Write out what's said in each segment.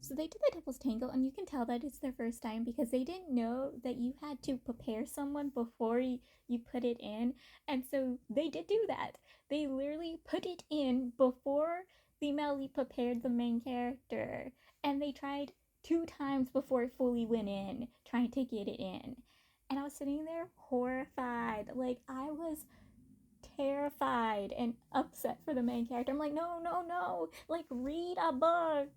So they did the devil's tangle, and you can tell that it's their first time because they didn't know that you had to prepare someone before you put it in. And so they did do that. They literally put it in before the Melly prepared the main character. And they tried 2 times before it fully went in, trying to get it in. And I was sitting there horrified. Like, I was terrified and upset for the main character. I'm like, no, no, no. Like, read a book.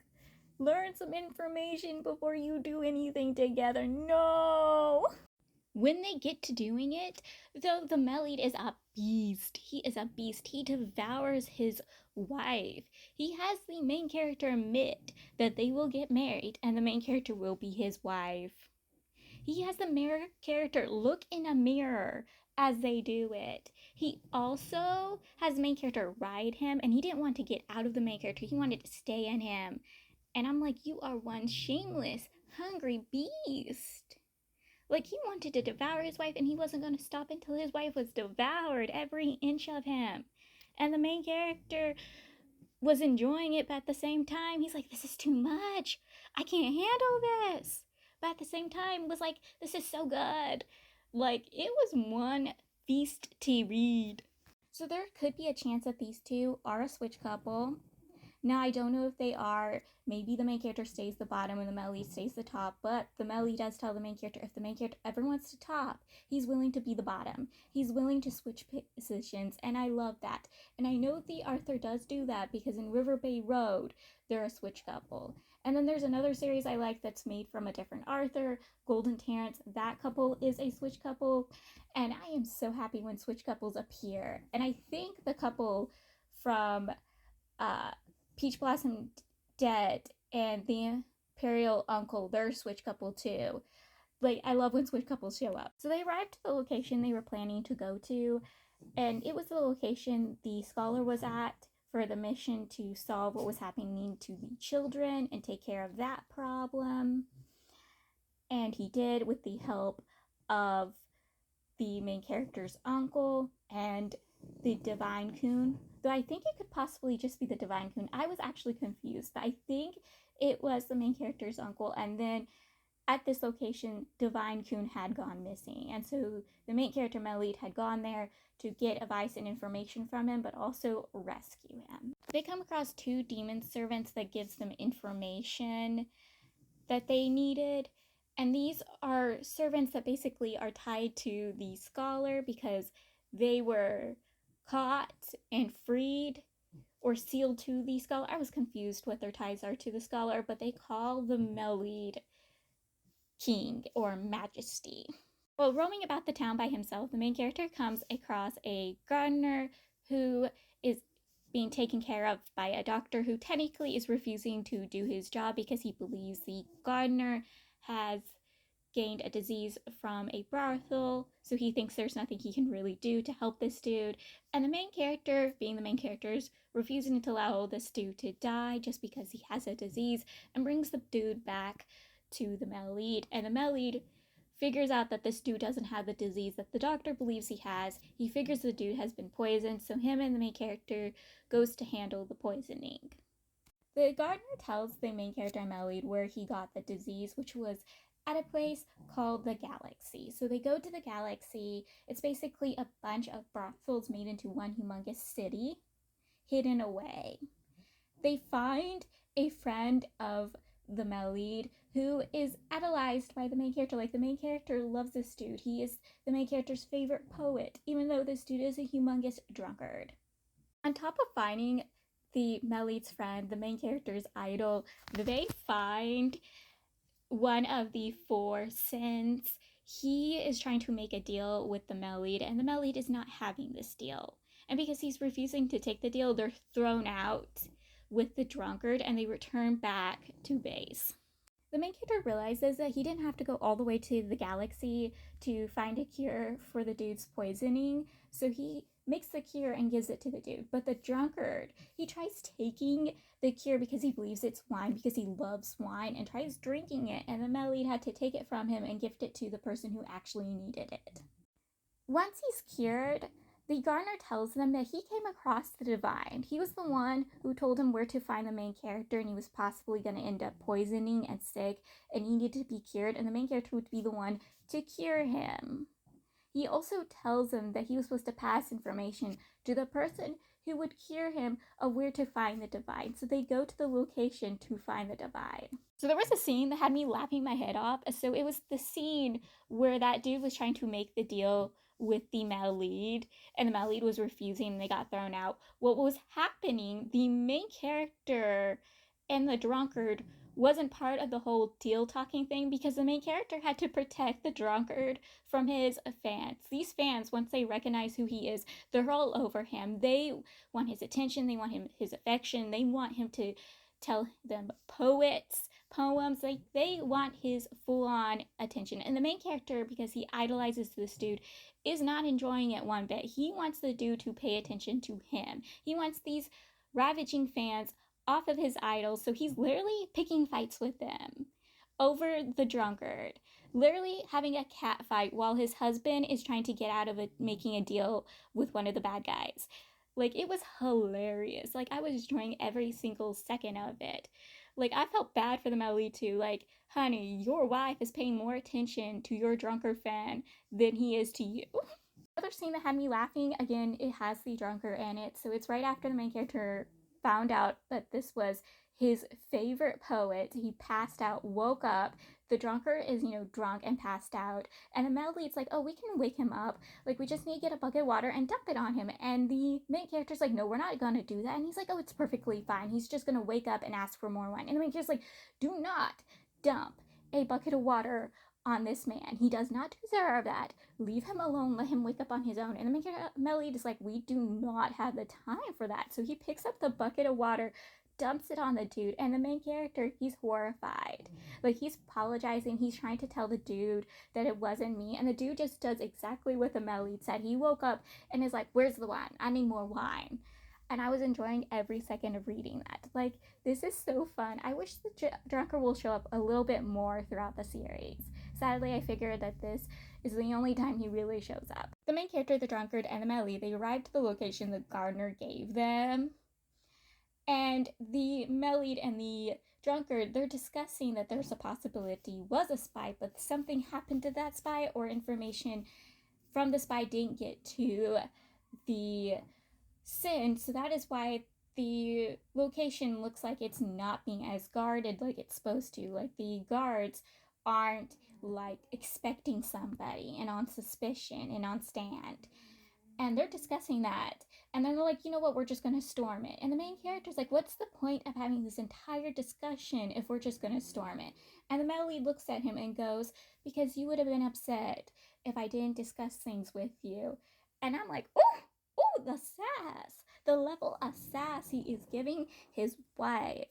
Learn some information before you do anything together. No! When they get to doing it, though, the Melid is a beast. He is a beast. He devours his wife. He has the main character admit that they will get married and the main character will be his wife. He has the mirror character look in a mirror as they do it. He also has the main character ride him, and he didn't want to get out of the main character. He wanted to stay in him. And I'm like, you are one shameless, hungry beast. Like, he wanted to devour his wife, and he wasn't going to stop until his wife was devoured, every inch of him. And the main character was enjoying it, but at the same time, he's like, this is too much. I can't handle this. But at the same time, was like, this is so good. Like, it was one feast to read. So there could be a chance that these two are a switch couple. Now, I don't know if they are. Maybe the main character stays the bottom and the male lead stays the top, but the male lead does tell the main character if the main character ever wants to top, he's willing to be the bottom. He's willing to switch positions, and I love that. And I know the Arthur does do that because in River Bay Road, they're a switch couple. And then there's another series I like that's made from a different Arthur, Golden Terrence. That couple is a switch couple, and I am so happy when switch couples appear. And I think the couple from Peach Blossom Dead and the Imperial Uncle, they're a switch couple too. Like, I love when switch couples show up. So they arrived to the location they were planning to go to, and it was the location the scholar was at for the mission to solve what was happening to the children and take care of that problem. And he did with the help of the main character's uncle and the Divine Coon. Though I think it could possibly just be the Divine Coon. I was actually confused, but I think it was the main character's uncle. And then at this location, Divine Coon had gone missing. And so the main character, Melid, had gone there to get advice and information from him, but also rescue him. They come across 2 demon servants that gives them information that they needed. And these are servants that basically are tied to the scholar because they were caught and freed or sealed to the scholar. I was confused what their ties are to the scholar, but they call the Melid King or Majesty. Well, roaming about the town by himself, the main character comes across a gardener who is being taken care of by a doctor who technically is refusing to do his job because he believes the gardener has gained a disease from a brothel, so he thinks there's nothing he can really do to help this dude. And the main character, being the main character, is refusing to allow this dude to die just because he has a disease, and brings the dude back to the male lead. And the male lead figures out that this dude doesn't have the disease that the doctor believes he has. He figures the dude has been poisoned, so him and the main character goes to handle the poisoning. The gardener tells the main character and male lead where he got the disease, which was at a place called the Galaxy. So they go to the Galaxy. It's basically a bunch of brothels made into one humongous city, hidden away. They find a friend of the male lead who is idolized by the main character. Like, the main character loves this dude. He is the main character's favorite poet, even though this dude is a humongous drunkard. On top of finding the male lead's friend, the main character's idol, they find one of the 4 sins. He is trying to make a deal with the male lead, and the male lead is not having this deal. And because he's refusing to take the deal, they're thrown out with the drunkard, and they return back to base. The main character realizes that he didn't have to go all the way to the Galaxy to find a cure for the dude's poisoning, so he makes the cure and gives it to the dude. But the drunkard, he tries taking the cure because he believes it's wine, because he loves wine, and tries drinking it, and the male lead had to take it from him and gift it to the person who actually needed it. Once he's cured, the gardener tells them that he came across the divine. He was the one who told him where to find the main character, and he was possibly going to end up poisoning and sick, and he needed to be cured, and the main character would be the one to cure him. He also tells him that he was supposed to pass information to the person who would cure him of where to find the divine. So they go to the location to find the divine. So there was a scene that had me laughing my head off. So it was the scene where that dude was trying to make the deal with the male lead, and the male lead was refusing, and they got thrown out. What was happening, the main character and the drunkard wasn't part of the whole deal talking thing, because the main character had to protect the drunkard from his fans. These fans, once they recognize who he is, they're all over him. They want his attention, they want his affection, they want him to tell them poems, like they want his full-on attention. And the main character, because he idolizes this dude, is not enjoying it one bit. He wants the dude to pay attention to him. He wants these ravaging fans off of his idols, so he's literally picking fights with them over the drunkard, literally having a cat fight while his husband is trying to get out of it, making a deal with one of the bad guys. Like, it was hilarious. Like, I was enjoying every single second of it. Like, I felt bad for the Melly too. Like, honey, your wife is paying more attention to your drunkard fan than he is to you. Another scene that had me laughing, again, it has the drunkard in it. So it's right after the main character found out that this was his favorite poet. He passed out, woke up. The drunkard is, drunk and passed out. And the male lead's like, oh, we can wake him up. Like, we just need to get a bucket of water and dump it on him. And the main character's like, no, we're not going to do that. And he's like, oh, it's perfectly fine. He's just going to wake up and ask for more wine. And the main character's like, do not dump a bucket of water on this man. He does not deserve that. Leave him alone. Let him wake up on his own. And the male lead is like, we do not have the time for that. So he picks up the bucket of water, dumps it on the dude, and the main character, he's horrified. Like, he's apologizing. He's trying to tell the dude that it wasn't me. And the dude just does exactly what the male lead said. He woke up and is like, where's the wine? I need more wine. And I was enjoying every second of reading that. Like, this is so fun. I wish the drunkard will show up a little bit more throughout the series. Sadly, I figured that this is the only time he really shows up. The main character, the drunkard, and the Melly, they arrived to the location the gardener gave them. And the Melly and the drunkard, they're discussing that there's a possibility was a spy, but something happened to that spy, or information from the spy didn't get to the sin. So that is why the location looks like it's not being as guarded like it's supposed to. Like, the guards aren't like expecting somebody and on suspicion and on stand. And they're discussing that. And then they're like, you know what, we're just going to storm it. And the main character's like, what's the point of having this entire discussion if we're just going to storm it? And the male lead looks at him and goes, because you would have been upset if I didn't discuss things with you. And I'm like, oh, the sass. The level of sass he is giving his wife.